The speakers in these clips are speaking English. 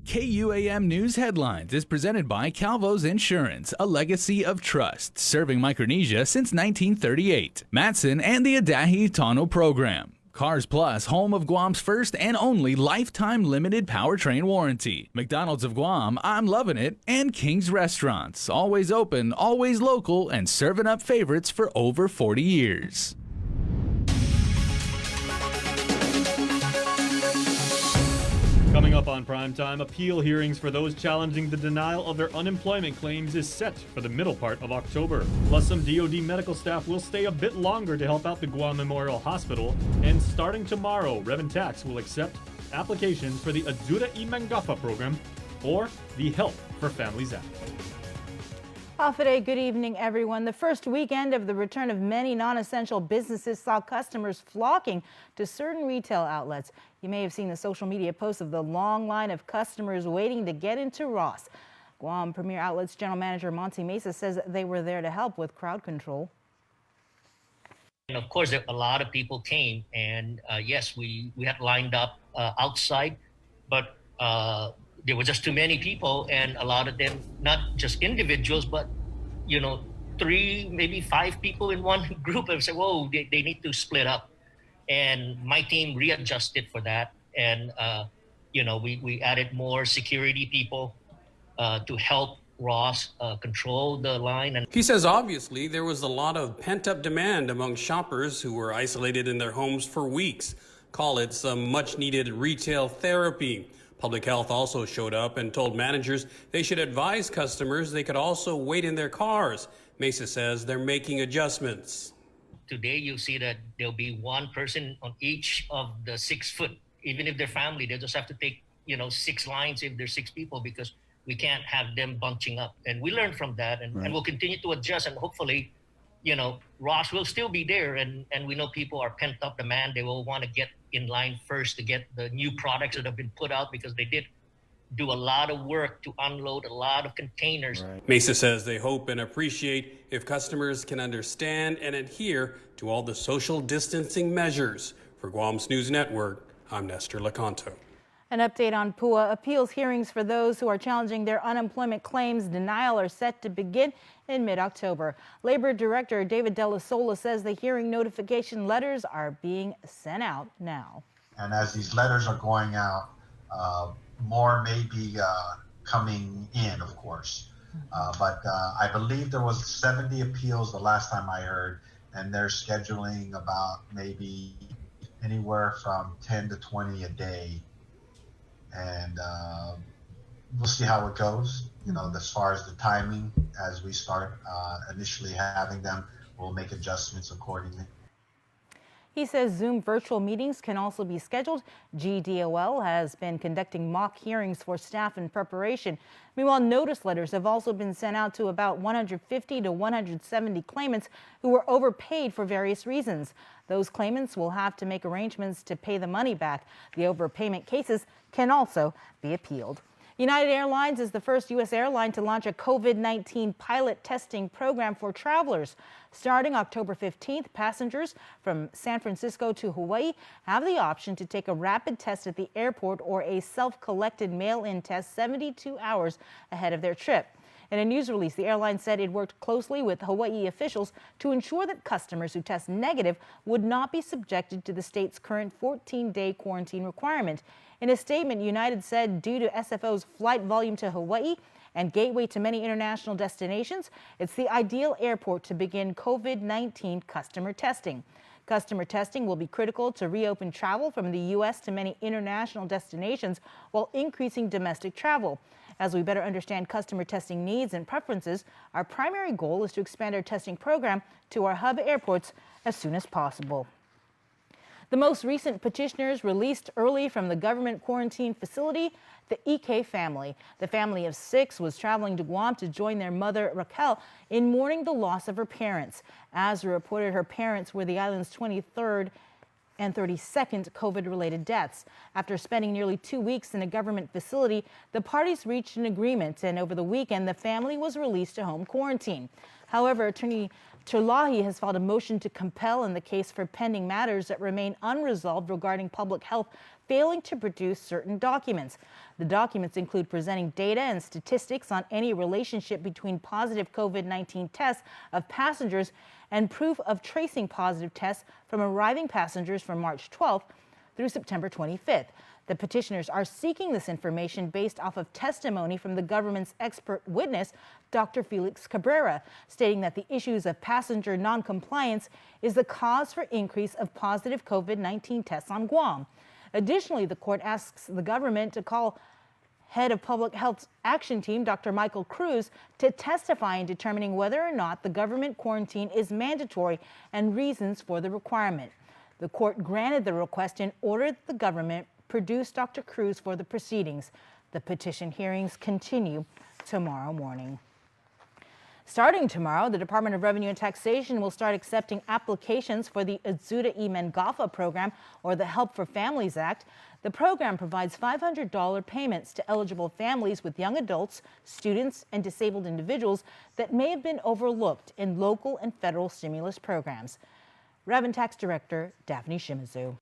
KUAM News Headlines is presented by Calvo's Insurance, a legacy of trust, serving Micronesia since 1938. Matson and the Adahi Tano Program. Cars Plus, home of Guam's first and only lifetime limited powertrain warranty. McDonald's of Guam, I'm loving it. And King's Restaurants, always open, always local, and serving up favorites for over 40 years. Coming up on Primetime, appeal hearings for those challenging the denial of their unemployment claims is set for the middle part of October. Plus, some DoD medical staff will stay a bit longer to help out the Guam Memorial Hospital. And starting tomorrow, Rev and Tax will accept applications for the Ajuda y Mangafa program or the Help for Families Act. Hafide, good evening, everyone. The first weekend of the return of many non-essential businesses saw customers flocking to certain retail outlets. You may have seen the social media posts of the long line of customers waiting to get into Ross. Guam Premier Outlets General Manager Monty Mesa says they were there to help with crowd control. And of course, a lot of people came, and yes, we had lined up outside, but there were just too many people, and a lot of them, not just individuals, but, 3, maybe 5 people in one group. I said, whoa, they need to split up. And my team readjusted for that. And, we added more security people to help Ross control the line. And he says, obviously, there was a lot of pent-up demand among shoppers who were isolated in their homes for weeks. Call it some much-needed retail therapy. Public Health also showed up and told managers they should advise customers they could also wait in their cars. Mesa says they're making adjustments. Today, you'll see that there'll be one person on each of the 6 foot. Even if they're family, they'll just have to take, 6 lines if there's 6 people, because we can't have them bunching up. And we learned from that, and we'll continue to adjust, and hopefully, Ross will still be there, and we know people are pent up demand. They will want to get in line first to get the new products that have been put out, because they did do a lot of work to unload a lot of containers. Mesa says they hope and appreciate if customers can understand and adhere to all the social distancing measures. For Guam's News Network, I'm Nestor Lecanto. An update on PUA. Appeals hearings for those who are challenging their unemployment claims denial are set to begin in mid-October. Labor Director David De La Sola says the hearing notification letters are being sent out now. And as these letters are going out, more may be coming in, of course. But I believe there was 70 appeals the last time I heard, and they're scheduling about maybe anywhere from 10 to 20 a day. And we'll see how it goes. As far as the timing, as we start initially having them, we'll make adjustments accordingly. He says Zoom virtual meetings can also be scheduled. GDOL has been conducting mock hearings for staff in preparation. Meanwhile, notice letters have also been sent out to about 150 to 170 claimants who were overpaid for various reasons. Those claimants will have to make arrangements to pay the money back. The overpayment cases can also be appealed. United Airlines is the first U.S. airline to launch a COVID-19 pilot testing program for travelers. Starting October 15th, passengers from San Francisco to Hawaii have the option to take a rapid test at the airport or a self-collected mail-in test 72 hours ahead of their trip. In a news release, the airline said it worked closely with Hawaii officials to ensure that customers who test negative would not be subjected to the state's current 14-day quarantine requirement. In a statement, United said due to SFO's flight volume to Hawaii and gateway to many international destinations, it's the ideal airport to begin COVID-19 customer testing. Customer testing will be critical to reopen travel from the U.S. to many international destinations while increasing domestic travel. As we better understand customer testing needs and preferences, our primary goal is to expand our testing program to our hub airports as soon as possible. The most recent petitioners released early from the government quarantine facility, the EK family. The family of 6 was traveling to Guam to join their mother, Raquel, in mourning the loss of her parents. As reported, her parents were the island's 23rd and 32nd COVID-related deaths. After spending nearly 2 weeks in a government facility, the parties reached an agreement, and over the weekend, the family was released to home quarantine. However, Attorney Terlahi has filed a motion to compel in the case for pending matters that remain unresolved regarding public health failing to produce certain documents. The documents include presenting data and statistics on any relationship between positive COVID-19 tests of passengers and proof of tracing positive tests from arriving passengers from March 12th through September 25th. The petitioners are seeking this information based off of testimony from the government's expert witness, Dr. Felix Cabrera, stating that the issues of passenger noncompliance is the cause for increase of positive COVID-19 tests on Guam. Additionally, the court asks the government to call Head of Public Health Action Team, Dr. Michael Cruz, to testify in determining whether or not the government quarantine is mandatory and reasons for the requirement. The court granted the request and ordered the government produce Dr. Cruz for the proceedings. The petition hearings continue tomorrow morning. Starting tomorrow, the Department of Revenue and Taxation will start accepting applications for the Azuda e Mengafa program, or the Help for Families Act. The program provides $500 payments to eligible families with young adults, students, and disabled individuals that may have been overlooked in local and federal stimulus programs. Revenue Tax Director Daphne Shimizu.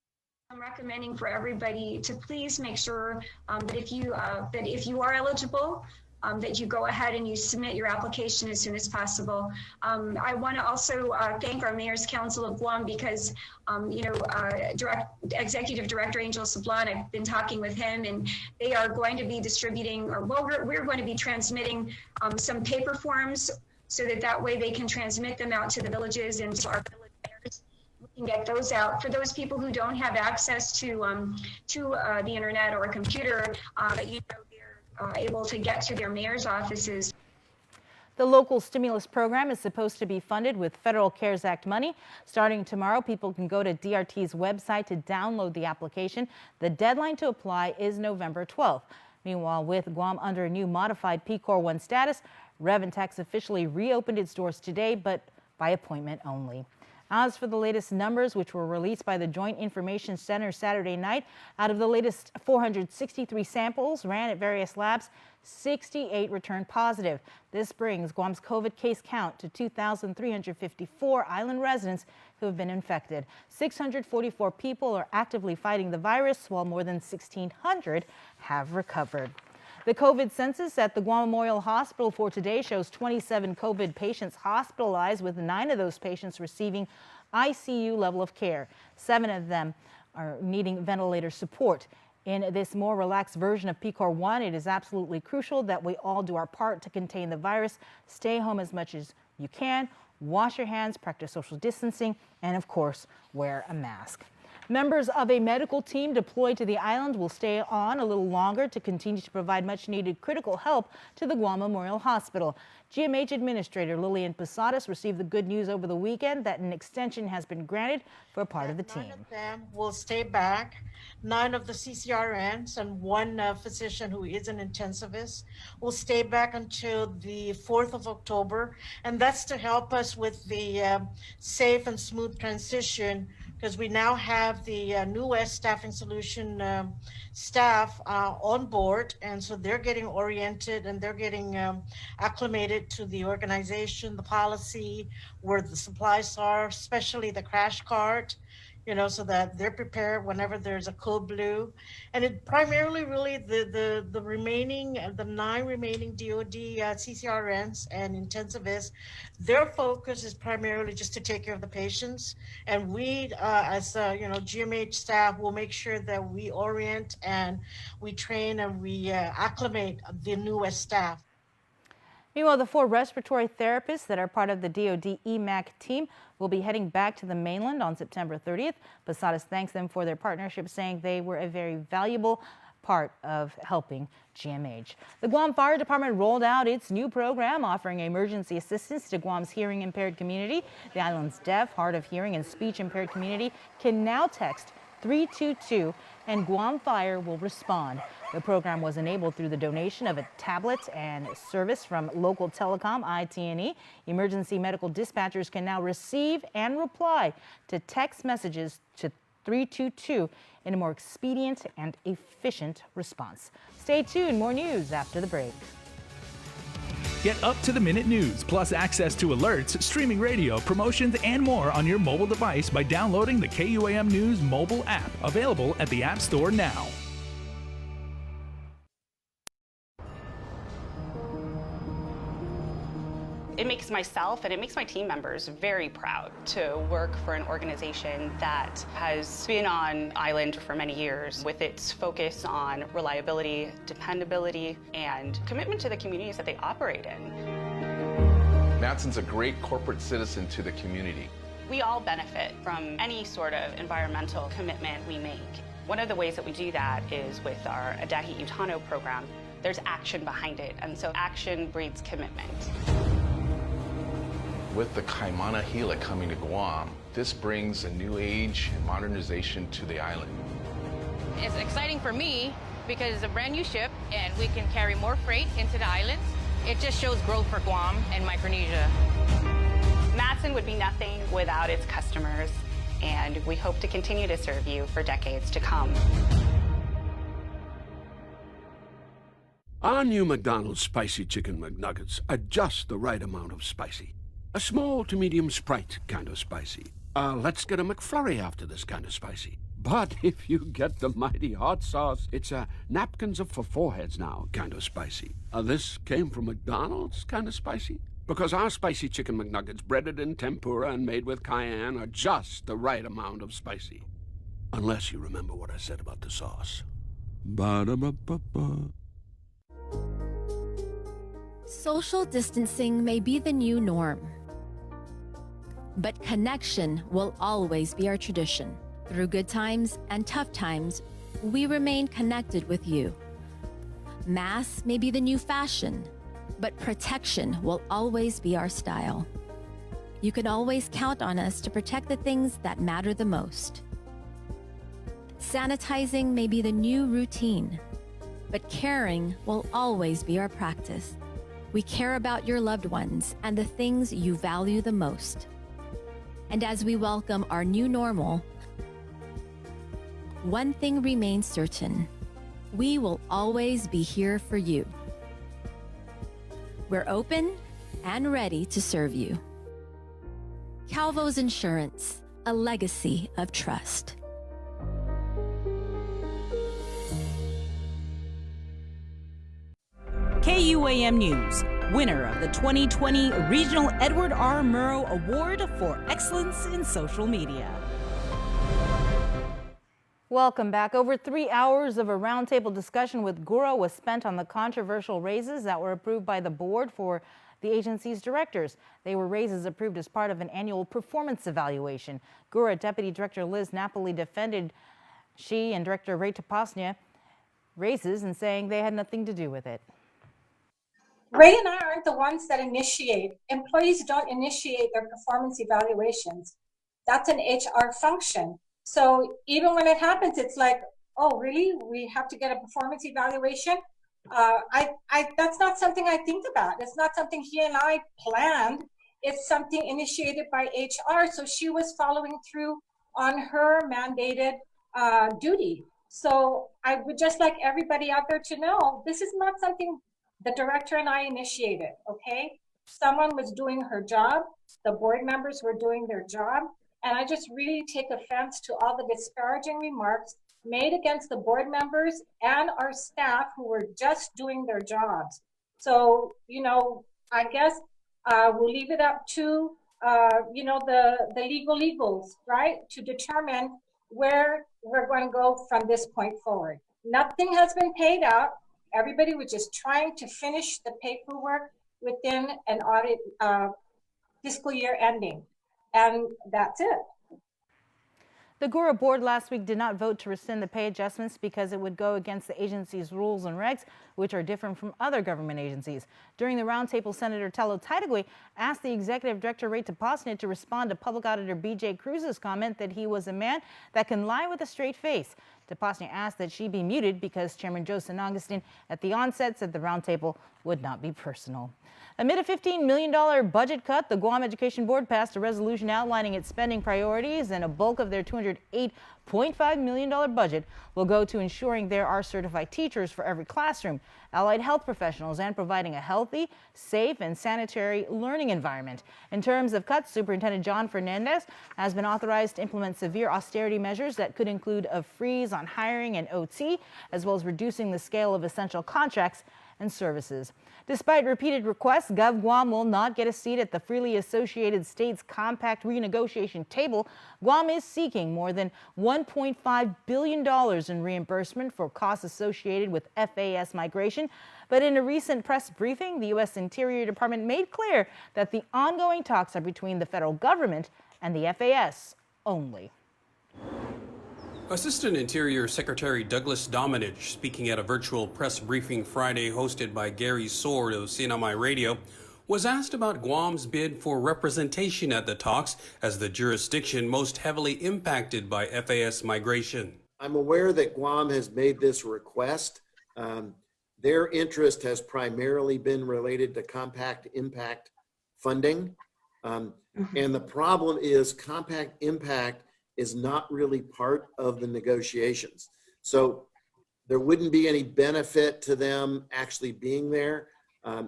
I'm recommending for everybody to please make sure that if you are eligible, that you go ahead and you submit your application as soon as possible. I want to also thank our Mayor's Council of Guam because, Executive Director Angel Sablan, I've been talking with him, and they are going to be distributing, we're going to be transmitting some paper forms so that way they can transmit them out to the villages and to our village mayors. We can get those out for those people who don't have access to the internet or a computer, they're able to get to their mayor's offices. The local stimulus program is supposed to be funded with federal CARES Act money. Starting tomorrow, people can go to DRT's website to download the application. The deadline to apply is November 12th. Meanwhile, with Guam under a new modified PCOR 1 status, Revenue Tax officially reopened its doors today, but by appointment only. As for the latest numbers, which were released by the Joint Information Center Saturday night, out of the latest 463 samples ran at various labs, 68 returned positive. This brings Guam's COVID case count to 2,354 island residents who have been infected. 644 people are actively fighting the virus, while more than 1,600 have recovered. The COVID census at the Guam Memorial Hospital for today shows 27 COVID patients hospitalized, with 9 of those patients receiving ICU level of care. 7 of them are needing ventilator support. In this more relaxed version of PCOR 1, it is absolutely crucial that we all do our part to contain the virus. Stay home as much as you can, wash your hands, practice social distancing, and of course, wear a mask. Members of a medical team deployed to the island will stay on a little longer to continue to provide much-needed critical help to the Guam Memorial Hospital. GMH Administrator Lillian Posadas received the good news over the weekend that an extension has been granted for part of the team. 9 of them will stay back. 9 of the CCRNs and 1 physician who is an intensivist will stay back until the 4th of October. And that's to help us with the safe and smooth transition, because we now have the New West Staffing Solution staff on board, and so they're getting oriented and they're getting acclimated to the organization, the policy, where the supplies are, especially the crash cart, so that they're prepared whenever there's a code blue. And it primarily really the 9 remaining DOD CCRNs and intensivists, their focus is primarily just to take care of the patients. And we, as GMH staff, will make sure that we orient and we train and we acclimate the newest staff. Meanwhile, the 4 respiratory therapists that are part of the DoD EMAC team will be heading back to the mainland on September 30th. Posadas thanks them for their partnership, saying they were a very valuable part of helping GMH. The Guam Fire Department rolled out its new program offering emergency assistance to Guam's hearing impaired community. The island's deaf, hard of hearing, and speech impaired community can now text 322 and Guam Fire will respond. The program was enabled through the donation of a tablet and service from local telecom IT&E. Emergency medical dispatchers can now receive and reply to text messages to 322 in a more expedient and efficient response. Stay tuned, more news after the break. Get up-to-the-minute news, plus access to alerts, streaming radio, promotions, and more on your mobile device by downloading the KUAM News mobile app, available at the App Store now. It makes myself and it makes my team members very proud to work for an organization that has been on island for many years with its focus on reliability, dependability, and commitment to the communities that they operate in. Matson's a great corporate citizen to the community. We all benefit from any sort of environmental commitment we make. One of the ways that we do that is with our Adahi Utano program. There's action behind it, and so action breeds commitment. With the Kaimana Gila coming to Guam, this brings a new age and modernization to the island. It's exciting for me because it's a brand new ship and we can carry more freight into the islands. It just shows growth for Guam and Micronesia. Matson would be nothing without its customers, and we hope to continue to serve you for decades to come. Our new McDonald's Spicy Chicken McNuggets are just the right amount of spicy. A small to medium Sprite kind of spicy. Let's get a McFlurry after this kind of spicy. But if you get the mighty hot sauce, it's a napkins for foreheads now kind of spicy. This came from McDonald's kind of spicy. Because our Spicy Chicken McNuggets, breaded in tempura and made with cayenne, are just the right amount of spicy. Unless you remember what I said about the sauce. Ba-da-ba-ba-ba. Social distancing may be the new norm, but connection will always be our tradition. Through good times and tough times, we remain connected with you. Masks may be the new fashion, but protection will always be our style. You can always count on us to protect the things that matter the most. Sanitizing may be the new routine, but caring will always be our practice. We care about your loved ones and the things you value the most. And as we welcome our new normal, one thing remains certain: we will always be here for you. We're open and ready to serve you. Calvo's Insurance, a legacy of trust. KUAM News, winner of the 2020 Regional Edward R. Murrow Award for Excellence in Social Media. Welcome back. Over 3 hours of a roundtable discussion with GURA was spent on the controversial raises that were approved by the board for the agency's directors. They were raises approved as part of an annual performance evaluation. GURA Deputy Director Liz Napoli defended she and Director Ray Tapasnia raises and saying they had nothing to do with it. Ray and I aren't the ones that initiate. Employees don't initiate their performance evaluations. That's an HR function. So even when it happens, it's like, oh, really? We have to get a performance evaluation? That's not something I think about. It's not something he and I planned. It's something initiated by HR. So she was following through on her mandated duty. So I would just like everybody out there to know, this is not something the director and I initiated, okay? Someone was doing her job. The board members were doing their job. And I just really take offense to all the disparaging remarks made against the board members and our staff who were just doing their jobs. So, you know, I guess we'll leave it up to, you know, the legals, right? To determine where we're going to go from this point forward. Nothing has been paid out. Everybody was just trying to finish the paperwork within an audit fiscal year ending. And that's it. The GURA board last week did not vote to rescind the pay adjustments because it would go against the agency's rules and regs, which are different from other government agencies. During the roundtable, Senator Tello Taitagwe asked the executive director, Ray Tapasnia, to respond to Public Auditor B.J. Cruz's comment that he was a man that can lie with a straight face. Tapasnia asked that she be muted because Chairman Joe San Augustine at the onset said the roundtable would not be personal. Amid a $15 million budget cut, the Guam Education Board passed a resolution outlining its spending priorities, and a bulk of their $208.5 million budget will go to ensuring there are certified teachers for every classroom, allied health professionals, and providing a healthy, safe, and sanitary learning environment. In terms of cuts, Superintendent John Fernandez has been authorized to implement severe austerity measures that could include a freeze on hiring and OT, as well as reducing the scale of essential contracts and services. Despite repeated requests, Gov Guam will not get a seat at the freely associated states compact renegotiation table. Guam is seeking more than $1.5 billion in reimbursement for costs associated with FAS migration. But in a recent press briefing, the U.S. Interior Department made clear that the ongoing talks are between the federal government and the FAS only. Assistant Interior Secretary Douglas Dominich, speaking at a virtual press briefing Friday hosted by Gary Sword of CNMI Radio, was asked about Guam's bid for representation at the talks as the jurisdiction most heavily impacted by FAS migration. I'm aware that Guam has made this request. Their interest has primarily been related to compact impact funding. And the problem is compact impact is not really part of the negotiations. So there wouldn't be any benefit to them actually being there.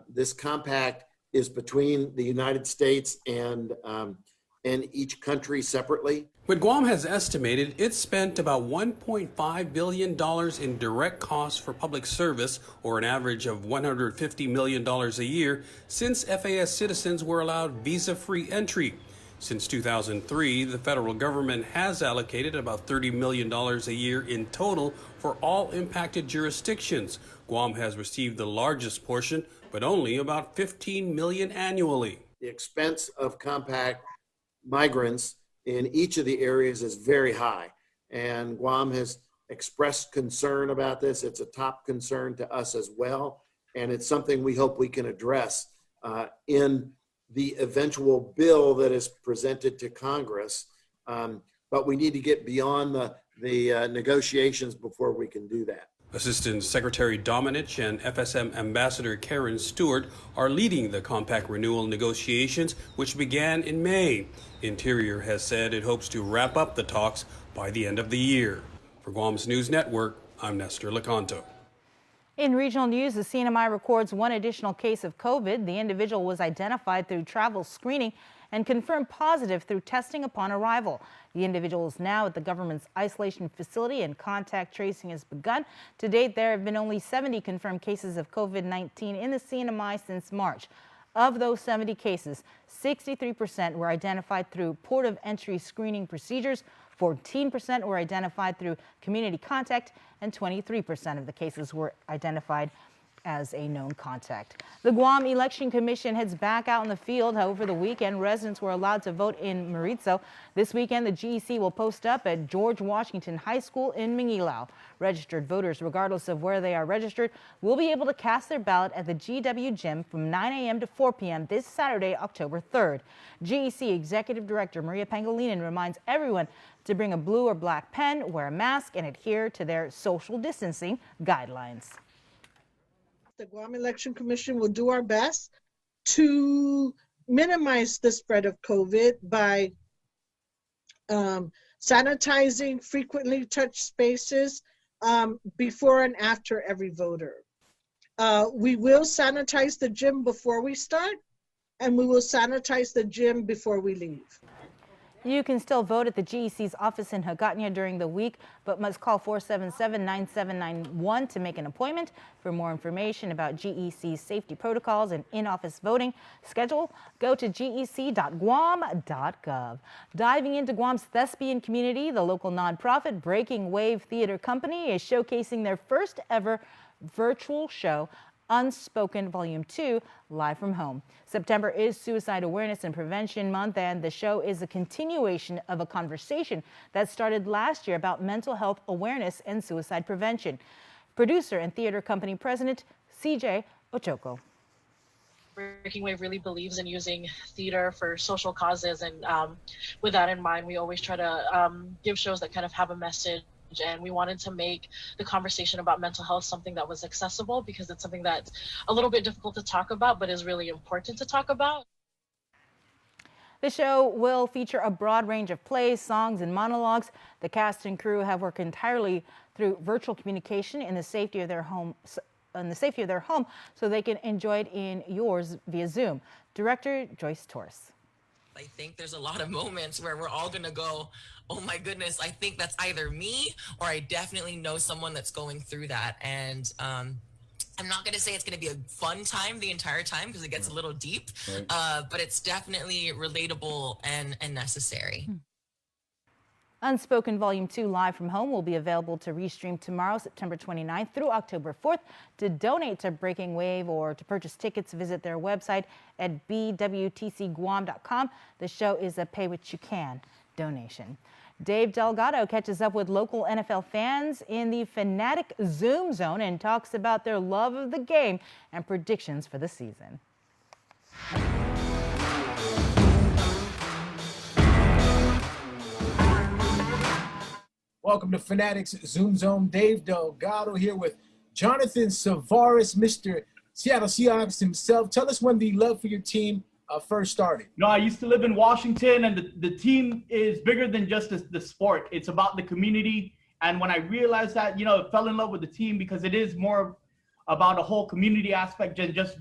This compact is between the United States and each country separately. But Guam has estimated it's spent about $1.5 billion in direct costs for public service, or an average of $150 million a year, since FAS citizens were allowed visa-free entry. Since 2003, the federal government has allocated about $30 million a year in total for all impacted jurisdictions. Guam has received the largest portion, but only about $15 million annually. The expense of compact migrants in each of the areas is very high, and Guam has expressed concern about this. It's a top concern to us as well, and it's something we hope we can address in the eventual bill that is presented to Congress. But we need to get beyond the negotiations before we can do that. Assistant Secretary Dominich and FSM Ambassador Karen Stewart are leading the compact renewal negotiations, which began in May. Interior has said it hopes to wrap up the talks by the end of the year. For Guam's News Network, I'm Nestor Lecanto. In regional news, the CNMI records one additional case of COVID. The individual was identified through travel screening and confirmed positive through testing upon arrival. The individual is now at the government's isolation facility and contact tracing has begun. To date, there have been only 70 confirmed cases of COVID-19 in the CNMI since March. Of those 70 cases, 63% were identified through port of entry screening procedures, 14% were identified through community contact, and 23% of the cases were identified as a known contact. The Guam Election Commission heads back out in the field. Over the weekend, residents were allowed to vote in Maritzo. This weekend, the GEC will post up at George Washington High School in Mangilao. Registered voters, regardless of where they are registered, will be able to cast their ballot at the GW Gym from 9 a.m. to 4 p.m. this Saturday, October 3rd. GEC Executive Director Maria Pangilinan reminds everyone to bring a blue or black pen, wear a mask, and adhere to their social distancing guidelines. The Guam Election Commission will do our best to minimize the spread of COVID by sanitizing frequently touched spaces before and after every voter. We will sanitize the gym before we start, and we will sanitize the gym before we leave. You can still vote at the GEC's office in Hagåtña during the week, but must call 477-9791 to make an appointment. For more information about GEC's safety protocols and in-office voting schedule, go to gec.guam.gov. Diving into Guam's thespian community, the local nonprofit Breaking Wave Theater Company is showcasing their first ever virtual show, Unspoken Volume 2, live from home. September is Suicide Awareness and Prevention Month, and the show is a continuation of a conversation that started last year about mental health awareness and suicide prevention. Producer and theater company president CJ Ochoco. Breaking Wave really believes in using theater for social causes, and with that in mind, we always try to give shows that kind of have a message And we wanted to make the conversation about mental health something that was accessible, because it's something that's a little bit difficult to talk about, but is really important to talk about. The show will feature a broad range of plays, songs, and monologues. The cast and crew have worked entirely through virtual communication in the safety of their home, so they can enjoy it in yours via Zoom. Director Joyce Torres. I think there's a lot of moments where we're all going to go, oh my goodness, I think that's either me or I definitely know someone that's going through that. And I'm not going to say it's going to be a fun time the entire time, because it gets a little deep, but it's definitely relatable and necessary. Unspoken Volume 2 Live from Home will be available to restream tomorrow, September 29th through October 4th. To donate to Breaking Wave or to purchase tickets, visit their website at bwtcguam.com. The show is a pay-what-you-can donation. Dave Delgado catches up with local NFL fans in the Fanatic Zoom Zone and talks about their love of the game and predictions for the season. Welcome to Fanatic's Zoom Zone. Dave Delgado here with Jonathan Savaris, Mr. Seattle Seahawks himself. Tell us when the love for your team first started. You know, I used to live in Washington, and the team is bigger than just the sport. It's about the community. And when I realized that, you know, I fell in love with the team because it is more about a whole community aspect than just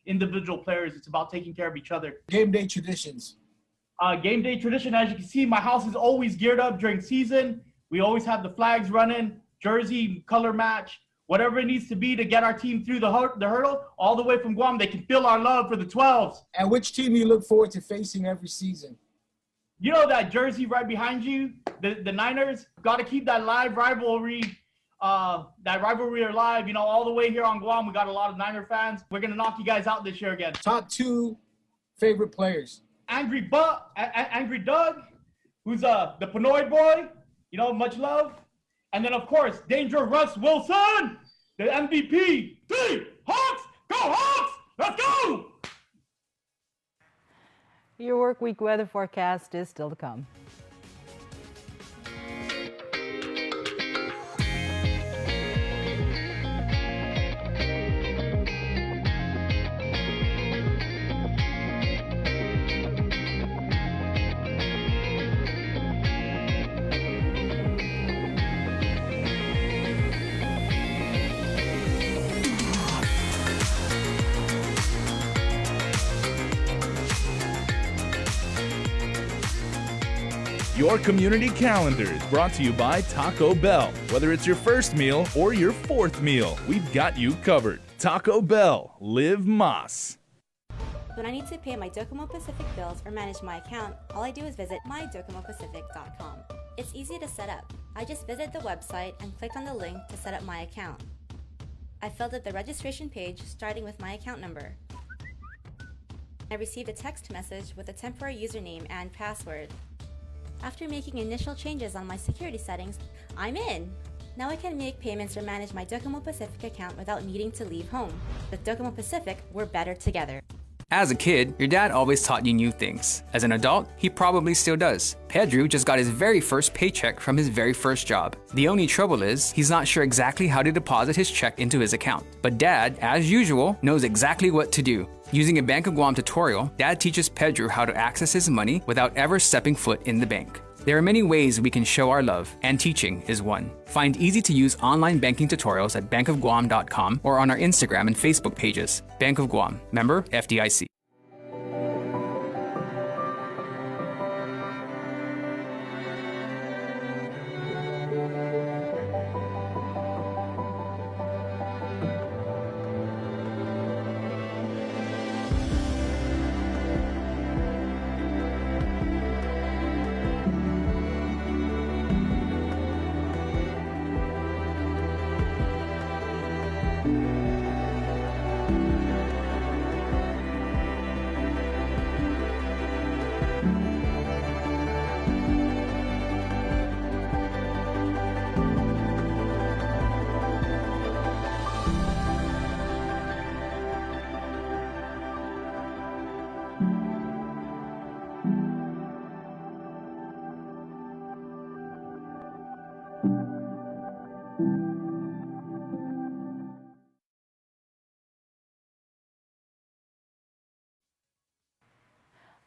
individual players. It's about taking care of each other. Game day traditions. Game day tradition, as you can see, my house is always geared up during season. We always have the flags running, jersey, color match, whatever it needs to be to get our team through the hurdle, all the way from Guam. They can feel our love for the 12s. And which team do you look forward to facing every season? You know that jersey right behind you, the Niners? Got to keep that live rivalry, alive. You know, all the way here on Guam, we got a lot of Niner fans. We're going to knock you guys out this year again. Top 2 favorite players. Angry Doug, who's the Pinoy boy. You know, much love. And then, of course, Danger Russ Wilson, the MVP. 3 Hawks! Go Hawks! Let's go! Your work week weather forecast is still to come. Your community calendar is brought to you by Taco Bell. Whether it's your first meal or your 4th meal, we've got you covered. Taco Bell, live Mas. When I need to pay my Docomo Pacific bills or manage my account, all I do is visit mydocomopacific.com. It's easy to set up. I just visit the website and click on the link to set up my account. I filled out the registration page starting with my account number. I received a text message with a temporary username and password. After making initial changes on my security settings, I'm in! Now I can make payments or manage my Docomo Pacific account without needing to leave home. With Docomo Pacific, we're better together. As a kid, your dad always taught you new things. As an adult, he probably still does. Pedro just got his very first paycheck from his very first job. The only trouble is, he's not sure exactly how to deposit his check into his account. But Dad, as usual, knows exactly what to do. Using a Bank of Guam tutorial, Dad teaches Pedro how to access his money without ever stepping foot in the bank. There are many ways we can show our love, and teaching is one. Find easy-to-use online banking tutorials at bankofguam.com or on our Instagram and Facebook pages. Bank of Guam, member FDIC.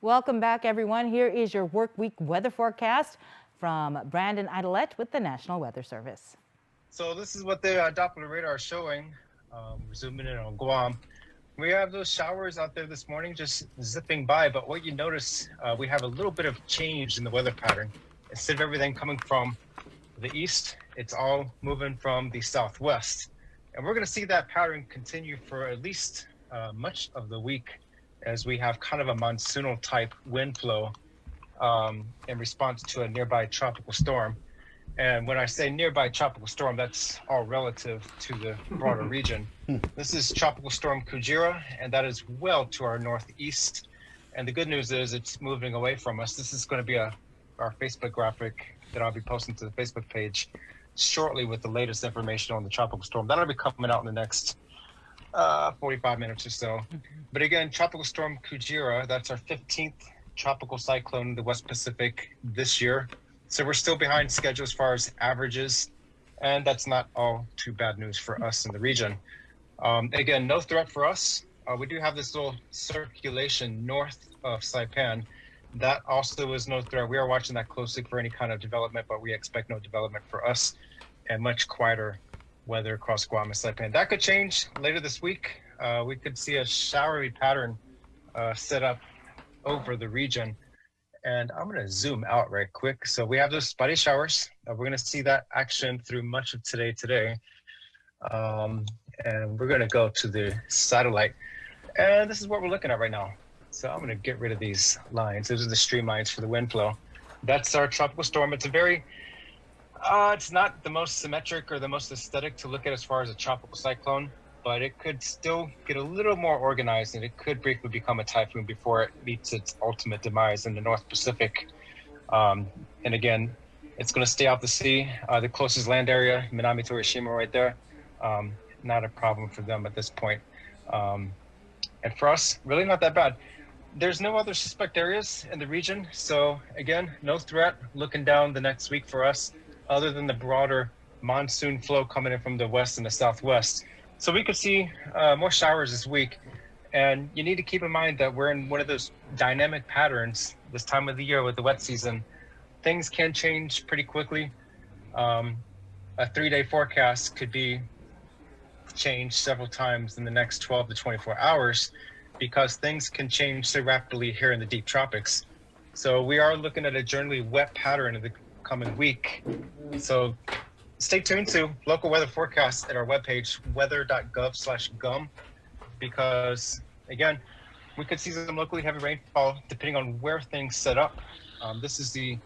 Welcome back, everyone. Here is your work week weather forecast from Brandon Idolette with the National Weather Service. So this is what the Doppler radar is showing. We're zooming in on Guam. We have those showers out there this morning just zipping by, but what you notice, we have a little bit of change in the weather pattern. Instead of everything coming from the east, it's all moving from the southwest. And we're going to see that pattern continue for at least much of the week, as we have kind of a monsoonal type wind flow in response to a nearby tropical storm. And when I say nearby tropical storm, that's all relative to the broader region. This is Tropical Storm Kujira, and that is well to our northeast. And the good news is it's moving away from us. This is going to be our Facebook graphic that I'll be posting to the Facebook page shortly with the latest information on the tropical storm. That'll be coming out in the next 45 minutes or so. But again, Tropical Storm Kujira, that's our 15th tropical cyclone in the West Pacific this year. So we're still behind schedule as far as averages, and that's not all too bad news for us in the region. Again, no threat for us. We do have this little circulation north of Saipan. That also is no threat. We are watching that closely for any kind of development, but we expect no development for us, and much quieter weather across Guam and Saipan. That could change later this week. We could see a showery pattern set up over the region. And I'm going to zoom out right quick. So we have those spotty showers. We're going to see that action through much of today. And we're going to go to the satellite. And this is what we're looking at right now. So I'm going to get rid of these lines. Those are the stream lines for the wind flow. That's our tropical storm. It's a very, it's not the most symmetric or the most aesthetic to look at as far as a tropical cyclone, but it could still get a little more organized, and it could briefly become a typhoon before it meets its ultimate demise in the North Pacific. And again, it's going to stay out to sea. The closest land area, Minami Torishima right there, not a problem for them at this point. And for us, really not that bad. There's no other suspect areas in the region. So again, no threat looking down the next week for us, other than the broader monsoon flow coming in from the west and the southwest. So we could see more showers this week. And you need to keep in mind that we're in one of those dynamic patterns this time of the year with the wet season. Things can change pretty quickly. A 3-day forecast could be changed several times in the next 12 to 24 hours because things can change so rapidly here in the deep tropics. So we are looking at a generally wet pattern in the coming week. So stay tuned to local weather forecasts at our webpage, weather.gov/gum, because again, we could see some locally heavy rainfall depending on where things set up. This is the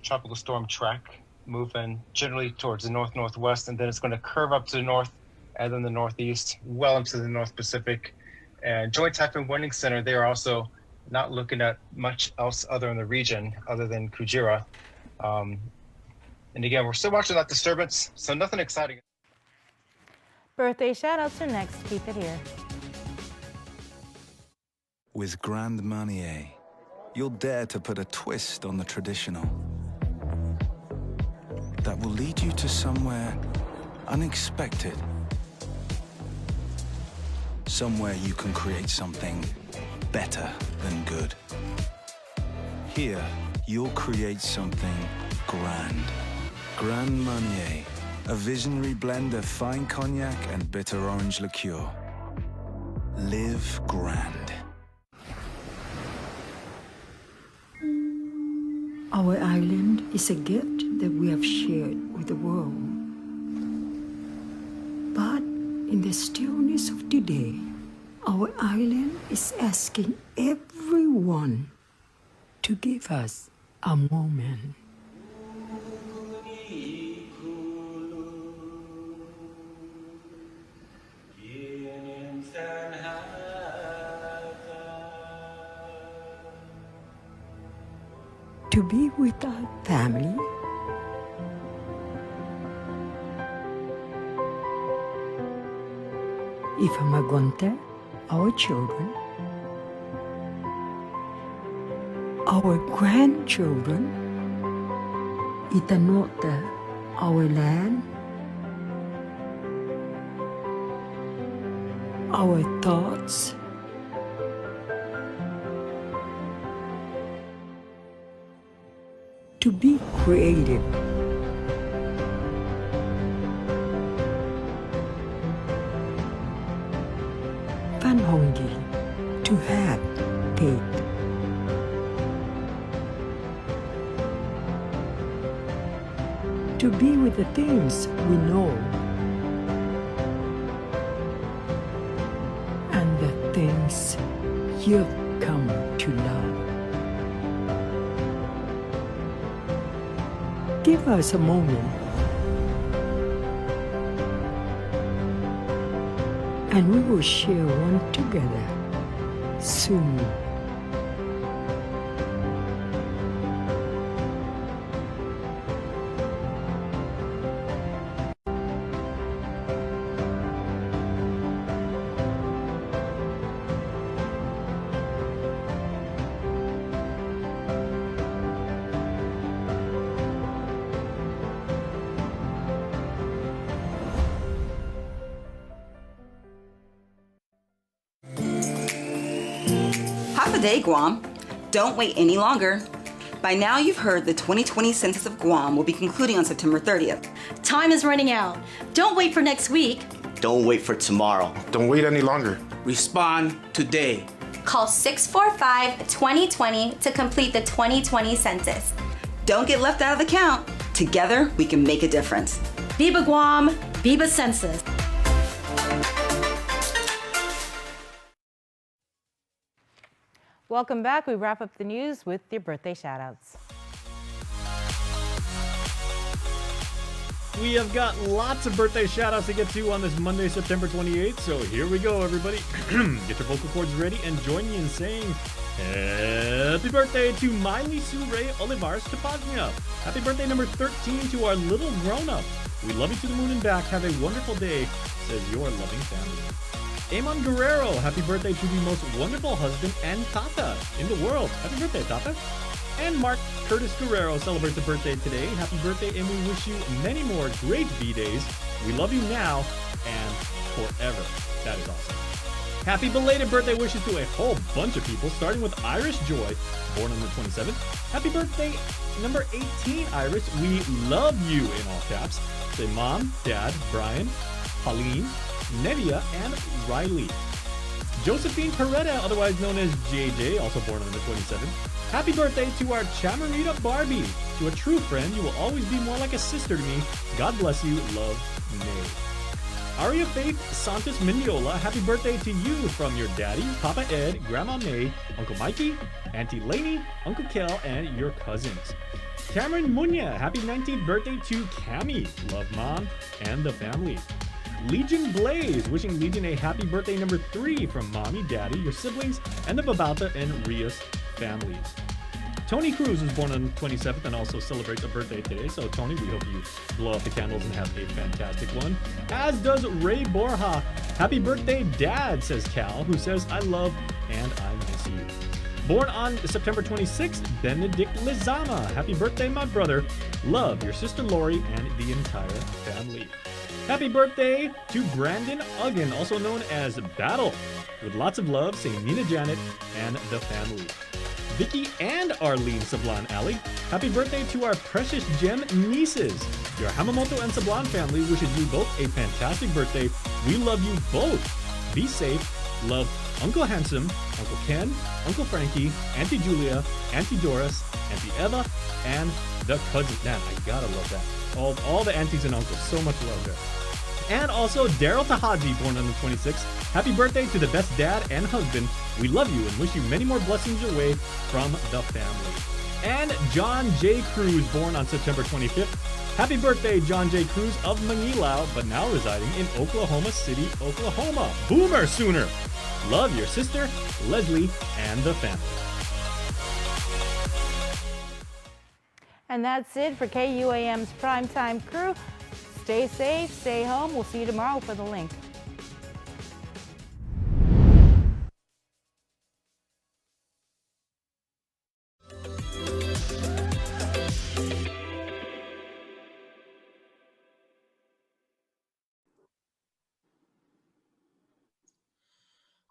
tropical storm track moving generally towards the north-northwest, and then it's going to curve up to the north and then the northeast, well into the North Pacific. And Joint Typhoon Warning Center, they are also not looking at much else other in the region other than Kujira. And again, we're still watching that disturbance, so nothing exciting. Birthday shoutouts are next. Keep it here. With Grand Marnier, you'll dare to put a twist on the traditional. That will lead you to somewhere unexpected. Somewhere you can create something better than good. Here, you'll create something grand. Grand Marnier, a visionary blend of fine cognac and bitter orange liqueur. Live grand. Our island is a gift that we have shared with the world. But in the stillness of today, our island is asking everyone to give us a moment. To be with our family, Ifamagonte, our children, our grandchildren, Itanota, our land, our thoughts, to be creative. Panhongi, to have faith. To be with the things we know and the things you've come to love. Give us a moment and we will share one together soon. Happy day, Guam. Don't wait any longer. By now you've heard the 2020 Census of Guam will be concluding on September 30th. Time is running out. Don't wait for next week. Don't wait for tomorrow. Don't wait any longer. Respond today. Call 645-2020 to complete the 2020 census. Don't get left out of the count. Together, we can make a difference. Viva Guam, Viva Census. Welcome back. We wrap up the news with your birthday shoutouts. We have got lots of birthday shoutouts to get to on this Monday, September 28th. So here we go, everybody. Get your vocal cords ready and join me in saying happy birthday to Miley Sue Ray Olivares Tapaznia. Happy birthday number 13 to our little grown-up. We love you to the moon and back. Have a wonderful day, says your loving family. Amon Guerrero, happy birthday to the most wonderful husband and tata in the world. Happy birthday, tata. And Mark Curtis Guerrero celebrates a birthday today. Happy birthday, and we wish you many more great B-days. We love you now and forever. That is awesome. Happy belated birthday wishes to a whole bunch of people, starting with Iris Joy, born on the 27th. Happy birthday, number 18, Iris. We love you, in all caps. Say Mom, Dad, Brian, Pauline, Nevia, and Riley. Josephine Peretta, otherwise known as JJ, also born on the 27th. Happy birthday to our Chamarita Barbie. To a true friend, you will always be more like a sister to me. God bless you. Love, May. Aria Faith Santos Mendiola, happy birthday to you from your daddy, Papa Ed, Grandma May, Uncle Mikey, Auntie Lainey, Uncle Kel, and your cousins. Cameron Munya, happy 19th birthday to Cammy. Love, Mom, and the family. Legion Blaze, wishing Legion a happy birthday number 3 from Mommy, Daddy, your siblings, and the Babauta and Rios families. Tony Cruz was born on the 27th and also celebrates a birthday today. So Tony, we hope you blow out the candles and have a fantastic one. As does Ray Borja. Happy birthday, Dad, says Cal, who says, I love and I miss you. Born on September 26th, Benedict Lizama. Happy birthday, my brother. Love, your sister Lori and the entire family. Happy birthday to Brandon Uggan, also known as Battle. With lots of love, say Nina Janet and the family. Vicky and Arlene Sablan Ali. Happy birthday to our precious gem nieces. Your Hamamoto and Sablan family wishes you both a fantastic birthday. We love you both. Be safe. Love Uncle Handsome, Uncle Ken, Uncle Frankie, Auntie Julia, Auntie Doris, Auntie Eva, and the cousins. Man, I gotta love that. All the aunties and uncles. So much love there. And also Daryl Tahaji, born on the 26th. Happy birthday to the best dad and husband. We love you and wish you many more blessings your way from the family. And John J. Cruz, born on September 25th. Happy birthday, John J. Cruz of Manilao, but now residing in Oklahoma City, Oklahoma. Boomer Sooner. Love your sister, Leslie, and the family. And that's it for KUAM's Primetime Crew. Stay safe, stay home. We'll see you tomorrow for the link.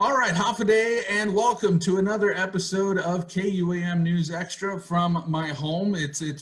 All right, half a day, and welcome to another episode of KUAM News Extra from my home. It's been